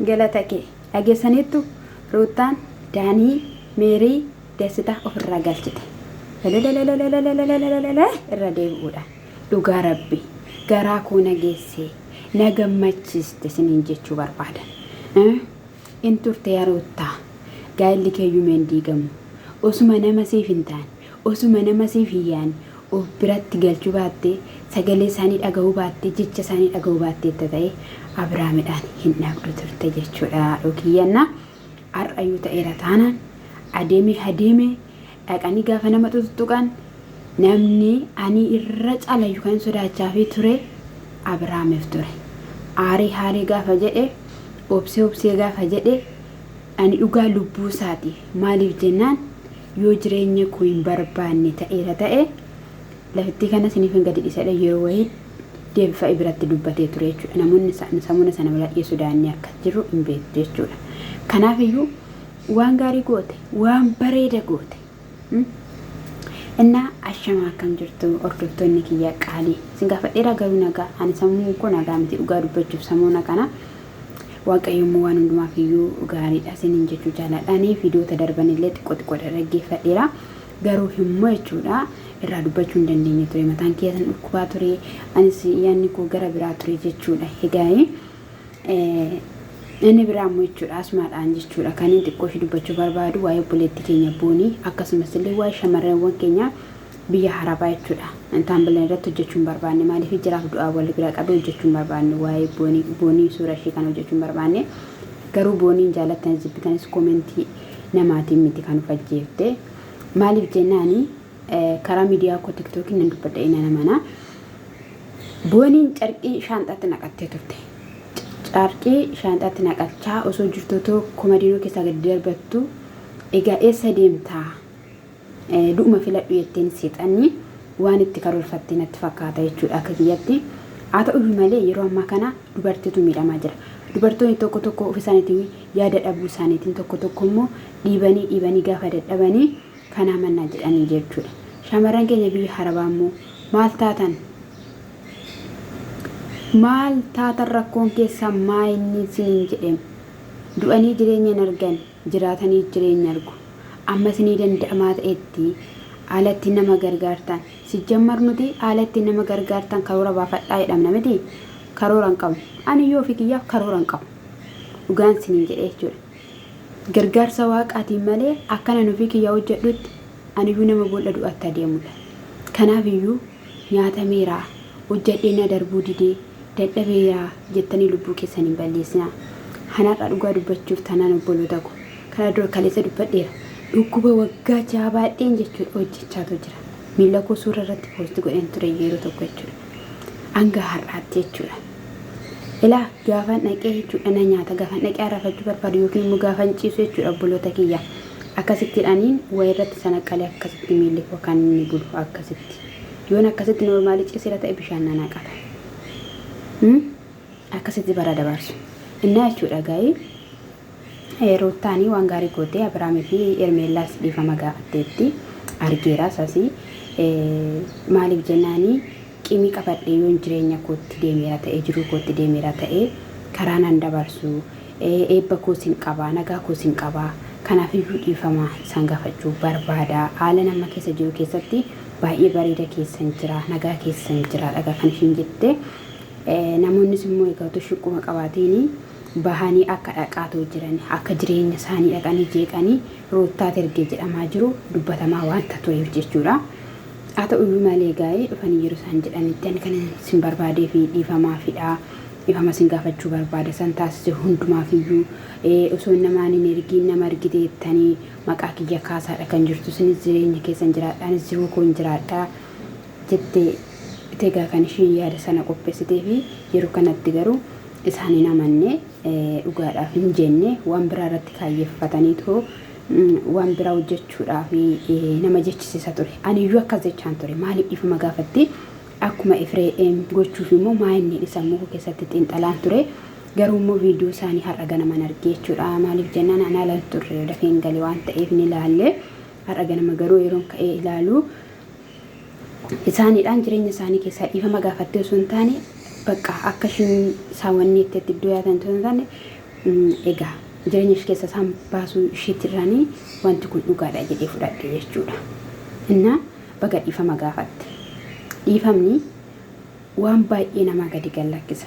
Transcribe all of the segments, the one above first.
galatake ageessaniittu ruutaan daanii meerii deessita ofirraa galchite irra deebi'uudha dhugaa rabbi garaa koo nageessee na gammachiiste isiniin jechuu barbaadan in turte yaa ruutaa gaa'illi keeyyuu meen diigamu osuma nama siif hin taane osuma nama siif hin yaane of biratti galchuu baattee sagalee isaanii dhagahuu baattee jecha isaanii dhagahuu baattee ta'ee Abrahaamidhaan hin dhabdu turte jechuudha dhokiyyanna har'ayyuu ta'eera taanaan adeeme dhaqanii gaafa nama tuttuqan namni ani irra caalayyuu kan sodaachaa fi ture Abrahaamiif ture aarii gaafa jedhe obsee gaafa jedhe ani dhugaa lubbuu isaati maaliif jennaan yoo jireenya koo hin barbaanne ta'eera ta'e lafitti kana siniif hin gadi dhiisadha yeroo wayii deebifa biratti dubbatee ture jechuudha namoonni sammuna sana bal'ee sudaanii akka jiru hin beektu jechuudha kanaaf iyyuu waan gaarii goote waan bareeda goote innaa ashama akkam jirtu hordoftoonni kiyya qaalii sin gaafadheera garuu nagaa ani sammuu koo nagaa miti dhugaa dubbachuuf sammuuna kana waaqayyoommoo waan hundumaaf iyyuu gaariidha siniin jechuu jaaladhaanii viidiyoota darbanillee xiqqoo dhaggeeffadheera garuu himmoo jechuudha irraa dubbachuu hin dandeenye ture mataan keessan dhukkubaa ture anis yaanni koo gara biraa ture jechuudha egaa inni biraa immoo jechuudha asumaadhaan jechuudha kan inni xiqqoo ishee dubbachuu barbaadu waa'ee obboleettii keenya boonii akkasumas illee waa'ee shamarreewwan keenya biyya harabaa jechuudha intaan bilan irratti hojjechuun barbaanne maaliif jiraaf du'aa wal bira qabee hojjechuun barbaanne waa'ee boonii suura ishee kan hojjechuun barbaanne garuu booniin jaalattan zibbitanis koomentii namaatiin miti kan ufajjeefte maaliif jennaanii karaa miidiyaa koo tiktookiin nan dubbadha ina mana booniin carqii shaanxaatti naqattee turte carqii shaanxaatti naqachaa osoo jirtotoo komadiinoo keessaa gadi darbattu egaa eessa deemtaa du'uma filadhu jetteen seexanni waan itti karoorfattee natti fakkaata jechuudha akka kiyyatti haa ta'u malee yeroo ammaa kana dubartiitu miidhamaa jira dubartoonni tokko ofii isaaniitiin yaada dhabuu isaaniitiin tokko immoo dhiibanii gaafa dadhabanii kana mannaa jedhanii jechuudha shamarran keenya biyya harabaa immoo maal taatan rakkoon keessaa maayinni siniin jedhame du'anii jireenya hin argan jiraatanii jireenya argu amma sinii danda'amaa ta'etti alatti nama gargaartan sijjammar nuti alatti nama gargaartan karoora baafadhaa jedhamna miti karoora hin qabu ani yoo fi kiyyaaf karoora hin qabu dhugaan siniin jedhee jechuudha gargaarsa waaqaatiin malee akkana nufi kiyyaa hojjedhutti aniyyuu nama boolla du'atti adeemudha kanaaf iyyuu nyaatameeraa hojjedhee na darbuu didee dadhabeeraa jettanii lubbuu keessanii balleessinaa hanaadhaa dhugaa dubbachuuf tanaan obboloota koo kana dura kaleessa dubbadheera dhukkuba waggaa jaabaadheen jechuudha hojjechaatu jira miila koo suura irratti poosti godheen ture yeroo tokko jechuudha hanga har'aatti jechuudha ilaa gaafan dhaqee jechuudha na nyaata gaafan dhaqee arrafachuu barbaadu yookiin immoo gaafan ciisu jechuudha obboloota kiyya akkasitti dhaniin wayi irratti sana qalee akkasitti miilli koo kan inni bulu akkasitti yoon akkasitti noormaali ciisira ta'e bishaan na naqata akkasitti bara dabarsu innaa jechuudha gaa'ii Ruutaanii waan gaarii gootee Abrahaamii fi Ermeelaas dhiifama gaafatteetti argeera sasii maaliif jennaanii qimii qabadhee yoon jireenya kootti deemeera ta'ee jiruu kootti deemeera ta'ee karaa nan dabarsu eebba koosin qabaa nagaa koosin qabaa kanaaf iyyuu dhiifama isaan gaafachuu barbaada haala nama keessa jiru keessatti baay'ee bareeda keessan jira nagaa keessan jira dhagaa kan ishiin jette namoonnis immoo eegatu shuqquma qabaateeni bahanii akka dhaqaatoo jiran akka jireenya isaanii dhaqanii jeeqanii Ruutaa ergee jedhamaa jiru dubbatamaa waanta tureef jechuudha haa ta'uyyuu malee gaa'ee dhufanii yeroo isaan jedhanitti ani kana sin barbaadee fi dhiifama sin gaafachuu barbaada san taasise hundumaaf iyyuu osoo namaan hin ergiin nama argite jettanii maqaa kiyya kaasaadha kan jirtu sinis jireenya keessan jiraadhaanis jiruu koo hin jiraadhaa jettee tegaa kan isheen yaada sana qopheessitee fi yeroo kanatti garuu isaanii namanne dhugaadhaaf hin jenne waan biraa irratti kaayyeeffataniitoo waan biraa hojjechuudhaaf nama jechisiisa ture aniyyuu akkas jechaan ture maaliif dhiifama gaafatti akkuma Efreem gochuuf immoo maayinni sammuu keessatti xiinxalaan ture garuu immoo viidiyoo isaanii har'a ganaman argee jechuudha maaliif jennaan anaalan turre dafeen galee waan ta'eef ni ilaalle har'a ganama garuu yeroon ka'ee ilaalu isaaniidhaan jireenya isaanii keessaa dhiifama gaafattee osoo hin taane bakka akka shin saawwanni itti iddoo yaatan turan egaa jireenya ishee keessa isaan baasuu isheetirraanii wanti kun dhugaadha jedhee fudhadhe jechuudha. Innaa baga dhiifama gaafatte. Dhiifamni waan baay'ee nama gadi gallakkisa.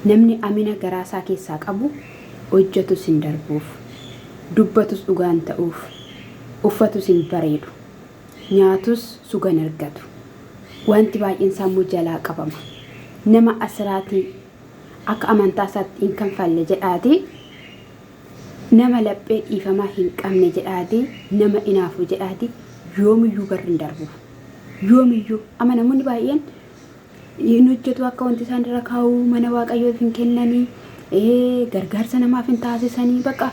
Namni amina garaasaa keessaa qabu hojjetus hin darbuuf, dubbatus dhugaan ta'uuf, uffatus hin bareedu, nyaatus sugan argatu. Wanti baay'een sammuu jalaa qabama. Nama asiraatii akka amantaa isaatti hin kanfalle jedhaati. Nama laphee dhiifamaa hin qabne jedhaati. Nama inaafu jedhaati. Yoomiyyuu garri hin darbu. Yoomiyyuu ama namoonni baay'een hin hojjetu akka wanti isaan irra kaa'u mana waaqayyoof hin kennanii gargaarsa namaaf hin taasisanii bakka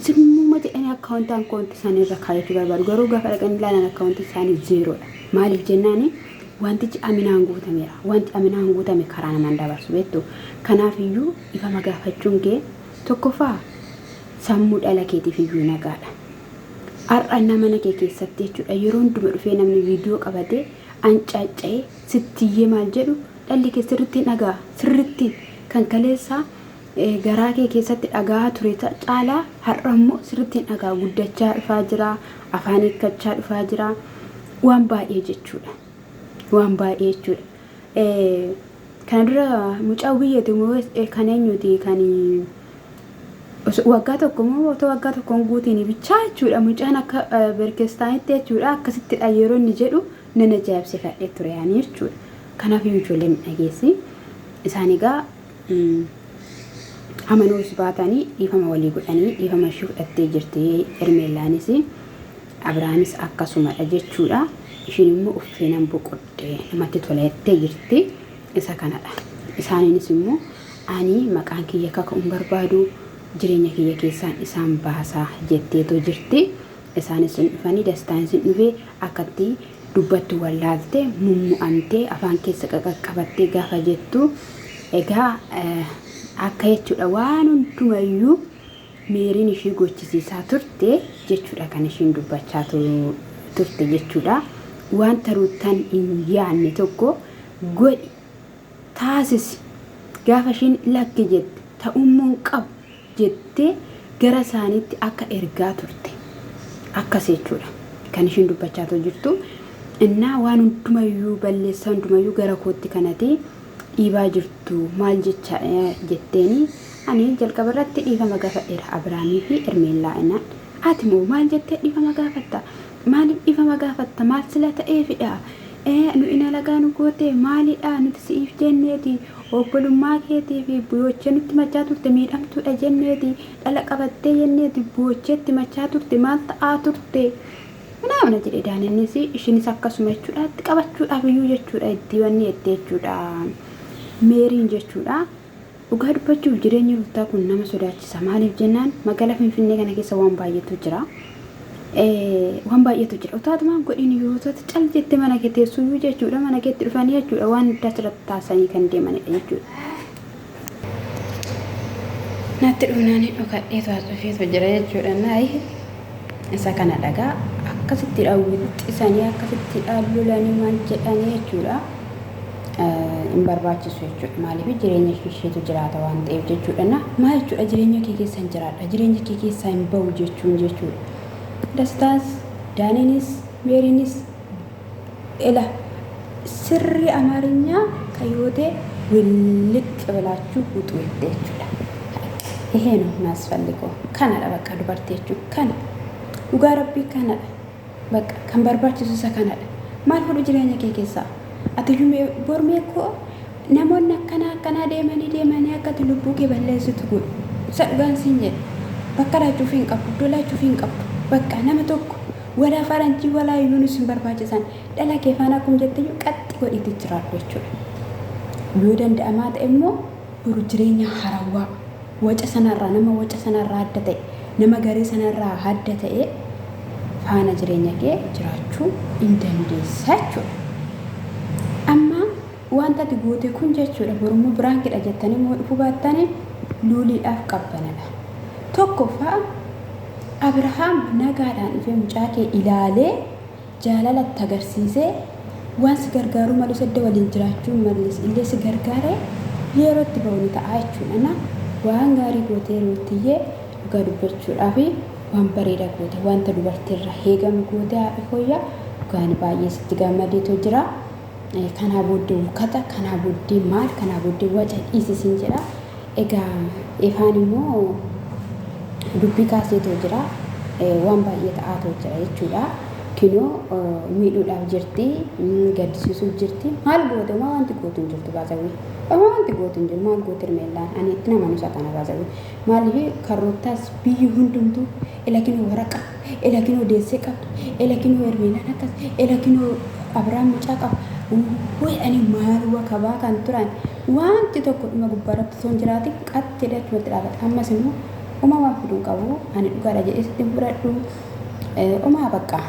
simmuma jedhanii akka wanti isaan irra kaa'achuu barbaadu. Garuu gaafa dhaqanii ilaalan akka wanti isaanii zeeroodha. Maaliif jennaani wantichi aminaan guutameera. Wanti aminaan guutame karaa namaan dabarsu beektu. Kanaafiyyuu dhiifama gaafachuun kee tokkoffaa sammuu dhala keetiif iyyuu nagaadha. Har'a mana kee keessatti jechuudha yeroo hunduma dhufee namni viidiyoo qabatee ancaaca'ee sittiyyee maal jedhu dhalli kee sirriitti dhagaa sirriitti kan kaleessaa garaa kee keessatti dhagaa ture caalaa har'a immoo sirriitti dhagaa guddachaa dhufaa jira, afaan hiikkachaa dhufaa jira. Waan baay'ee jechuudha. Waan baay'ee jechuudha. Kana dura mucaa biyyeetu kan eenyuti kan waggaa tokko moo waggaa tokkoon guutiin bichaa jechuudha. Mucaan akka Beerkestaanitti jechuudha akkasittidha yeroo inni jedhu nan ajaa'ibsiifadhee ture yaani jechuudha. Kanaaf ijoolleen dhageessi isaan egaa amanuus baatanii dhiifama walii godhanii dhiifama ishee fudhattee jirti. Ermeellaanis Abrahaamis akkasumadha jechuudha. Ishiin immoo uffeenan boqoddee namatti tolettee jirti. Isa kanadha. Isaaniinis immoo ani maqaan kiyya kaka'uun barbaadu jireenya kiyya keessaan isaan baasaa jetteetu jirti. Isaanis dhufanii dastaan isin dhufee akkatti dubbattu wallaaltee mummu'amtee afaan keessa qaqqabattee gaafa jettu egaa akka jechuudha waan hundumayyuu meeriin ishii gochisiisaa turte jechuudha kan ishiin dubbachaa turte jechuudha. Wanta ruutan hin yaanne tokko godhi taasisi gaafa ishiin lakki jette ta'ummoon qabu jettee gara isaaniitti akka ergaa turte akkas jechuudha kan ishiin dubbachaa jirtu. Innaa waan hundumayyuu balleessaa hundumayyuu gara kootti kanatti dhiibaa jirtu maal jecha jetteeni ani jalqaba irratti dhiifama gaafadheera Abrahaamii fi Ermeellaa. Ati moo maal jettee dhiifama gaafatta? Maaliif dhiifama gaafatta? Maal sila ta'eefidha? Nu ina lagaa nu goote maalidha? Nuti siif jenneeti obbolummaa keetii fi biyyochee nutti machaa turte miidhamtuudha jenneeti dhala qabattee jenneeti biyyocheetti machaa turte maal ta'aa turte? Namna jedhee daaninnis ishinis akkasuma jechuudha itti qabachuudhaaf iyyuu jechuudha itti wanni jettee jechuudha. Meeriin jechuudha dhugaa dubbachuuf jireenyi ruutaa kun nama sodaachisa. Maaliif jennaan magaalaa Finfinnee kana keessa waan baay'eetu jira. Waan baay'eetu jira. Utaatumaan godhin yoo ta'u cal jettee mana kee teessuyyuu jechuudha mana keetti dhufanii jechuudha waan adda asirratti taasisanii kan deemanidha jechuudha. Natti dhumnaanii dhokadhee taasifeetu jira jechuudha. Naayi isa kana dhagaa akkasitti dhaawwixisanii akkasitti dhaalolanii maal jedhanii jechuudha. Hin barbaachisu jechuudha. Maaliif jireenya isheetu jiraata waan ta'eef jechuudha. Maal jechuudha jireenya kee keessa hin jiraadha. Jireenya kee keessaa hin bahu jechuudha. Dastaas Daaniinis Meeriinis ila sirri Amaarኛ ከህይወቴ ውልቅ ብላችሁ ውጡ jechuudha. ይሄ ነው የሚያስፈልገው kanadha በቃ dubarteechu kana dhugaa rabbii kanadha በቃ kan barbaachisu kanadha. Maal hodhu jireenya kee keessaa atiyyuu bormee koo namoonni akkana deemanii akkati lubbuu kee balleessitu godhu sadgaan siin jedhe bakka laachuuf hin qabdu dolaachuuf hin qabdu bakka nama tokko wala faranjii wala yuunis hin barbaachisan dhala kee faana kun jetteeyyuu qaxxi godhiti jiraadhu jechuudha. Yoo danda'amaa ta'e immoo boru jireenya harawaa waca sanarraa nama waca sanarraa adda ta'e nama garee sanarraa adda ta'e faana jireenya kee jiraachuu hin dandeessa jechuudha. Amma wanta ati goote kun jechuudha borummoo biraankiidha jettanii moo dhufuu baattanii luuliidhaaf qabbanadha. Tokkoffaa Abrahaam nagaadhaan dhufee mucaa kee ilaalee jaalalatti agarsiisee waan si gargaaru malu sadda waliin jiraachuun mallis illee si gargaare yerootti ba'uun ta'a jechuudha. Waan gaarii gootee rootiyyee dhugaa dubbachuudhaaf waan bareeda goote wanta dubartiirra heegamu goote haadha fooyyaa dhugaan baay'ee sitti gammadeetu jira. Kanaa booddee uffata kanaa booddee maal kanaa booddee waca dhiisisin jedha. Egaa ifaan immoo dubbii kaaseetu jira. Waan baay'ee ta'aatu jira jechuudha. Kinoo miidhuudhaaf jirti gaddisiisuuf jirti maal goote wanti gootu hin jirtu baasawii wanti gootu hin jiru maal goote Hermeellaan ani itti nama nusa kana baasawii maaliif karootaas biyyi hundumtu ilakinoo waraqa ilakinoo deessee qabdu ilakinoo Hermeellaan akkas ilakinoo Abiraam mucaa qabu ani maal wakabaa kan turan wanti tokko dhuma gubbaarratti son jiraati qattee achumatti dhaabata ammas immoo uumamaan fiduun qabu ani dhugaadha jedhee sitti fudhadhu uumaa bakka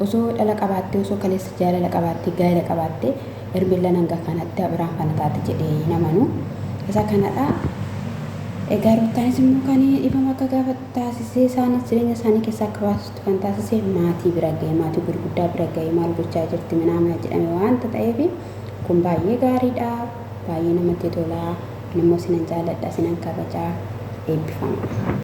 osoo dhala qabaattee osoo kaleessa jaalala qabaattee gaa'ela qabaattee Hermeellaan hanga kanatti Abiraam kana taate jedhee namanu isa kanadha. Egaa Ruutaanis immoo kan dhibama akka gaafa taasisee isaanis jireenya isaanii keessaa akka baasutti kan taasisee maatii bira ga'e maatii gurguddaa bira ga'e maal gochaa jirti minaama jedhame waanta ta'eef kun baay'ee gaariidha baay'ee namatti tola. Ani immoo sinan jaalladha sinan kabajaa eebbifama.